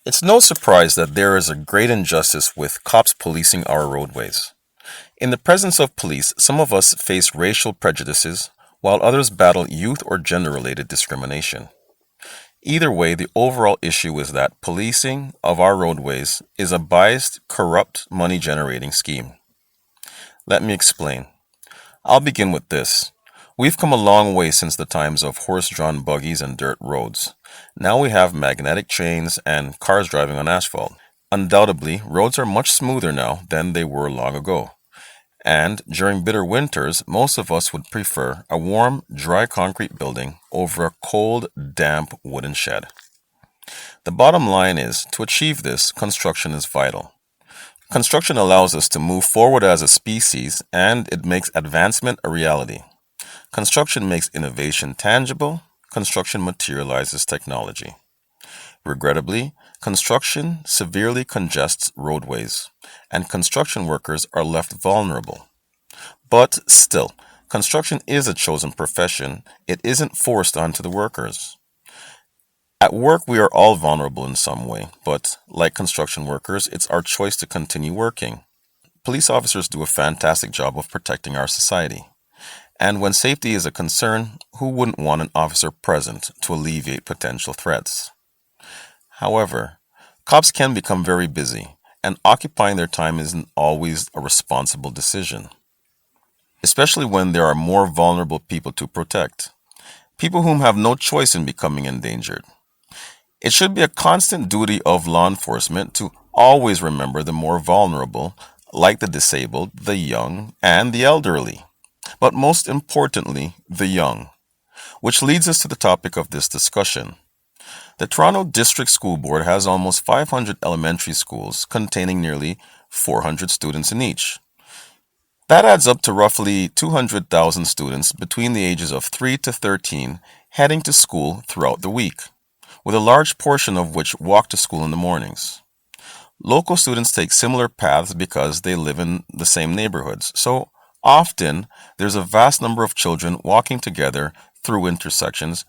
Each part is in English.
It's no surprise that there is a great injustice with cops policing our roadways. In the presence of police, some of us face racial prejudices, while others battle youth or gender related discrimination. Either way, the overall issue is that policing of our roadways is a biased, corrupt, money generating scheme. Let me explain. I'll begin with this. We've come a long way since the times of horse drawn buggies and dirt roads. Now we have magnetic trains and cars driving on asphalt. Undoubtedly, roads are much smoother now than they were long ago. And during bitter winters, most of us would prefer a warm, dry concrete building over a cold, damp wooden shed. The bottom line is, to achieve this, construction is vital. Construction allows us to move forward as a species and it makes advancement a reality. Construction makes innovation tangible. Construction materializes technology. Regrettably, construction severely congests roadways, and construction workers are left vulnerable. But still, construction is a chosen profession. It isn't forced onto the workers. At work, we are all vulnerable in some way, but like construction workers, it's our choice to continue working. Police officers do a fantastic job of protecting our society. And when safety is a concern, who wouldn't want an officer present to alleviate potential threats? However, cops can become very busy, and occupying their time isn't always a responsible decision, especially when there are more vulnerable people to protect, people whom have no choice in becoming endangered. It should be a constant duty of law enforcement to always remember the more vulnerable, like the disabled, the young, and the elderly. But most importantly, the young, which leads us to the topic of this discussion. The Toronto District School Board has almost 500 elementary schools containing nearly 400 students in each. That adds up to roughly 200,000 students between the ages of 3 to 13 heading to school throughout the week, with a large portion of which walk to school in the mornings. Local students take similar paths because they live in the same neighborhoods, so often there's a vast number of children walking together through intersections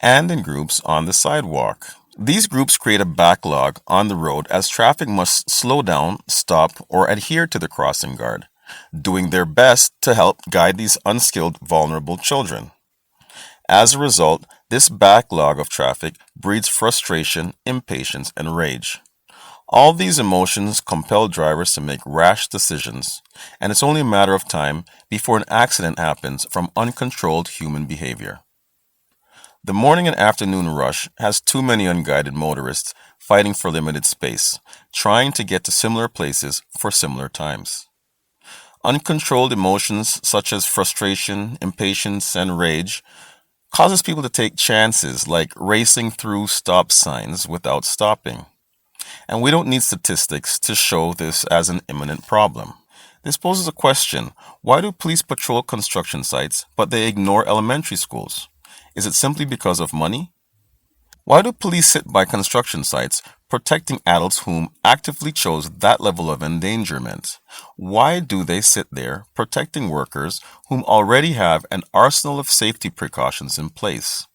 and in groups on the sidewalk. These groups create a backlog on the road as traffic must slow down, stop, or adhere to the crossing guard, doing their best to help guide these unskilled, vulnerable children. As a result, this backlog of traffic breeds frustration, impatience, and rage. All these emotions compel drivers to make rash decisions, and it's only a matter of time before an accident happens from uncontrolled human behavior. The morning and afternoon rush has too many unguided motorists fighting for limited space, trying to get to similar places for similar times. Uncontrolled emotions such as frustration, impatience, and rage causes people to take chances like racing through stop signs without stopping. And we don't need statistics to show this as an imminent problem. This poses a question. Why do police patrol construction sites, but they ignore elementary schools? Is it simply because of money? Why do police sit by construction sites protecting adults whom actively chose that level of endangerment? Why do they sit there protecting workers whom already have an arsenal of safety precautions in place,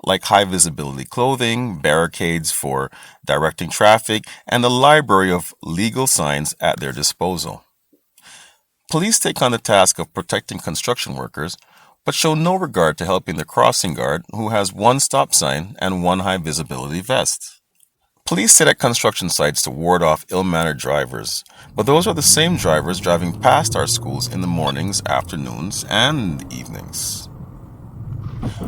like high visibility clothing, barricades for directing traffic, and a library of legal signs at their disposal? Police take on the task of protecting construction workers, but show no regard to helping the crossing guard who has one stop sign and one high visibility vest. Police sit at construction sites to ward off ill-mannered drivers, but those are the same drivers driving past our schools in the mornings, afternoons, and evenings.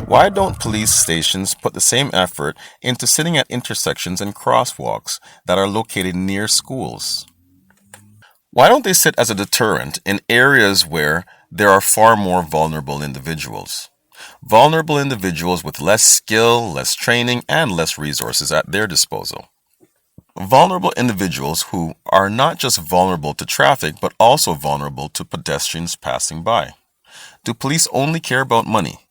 Why don't police stations put the same effort into sitting at intersections and crosswalks that are located near schools? Why don't they sit as a deterrent in areas where there are far more vulnerable individuals? Vulnerable individuals with less skill, less training, and less resources at their disposal. Vulnerable individuals who are not just vulnerable to traffic, but also vulnerable to pedestrians passing by. Do police only care about money?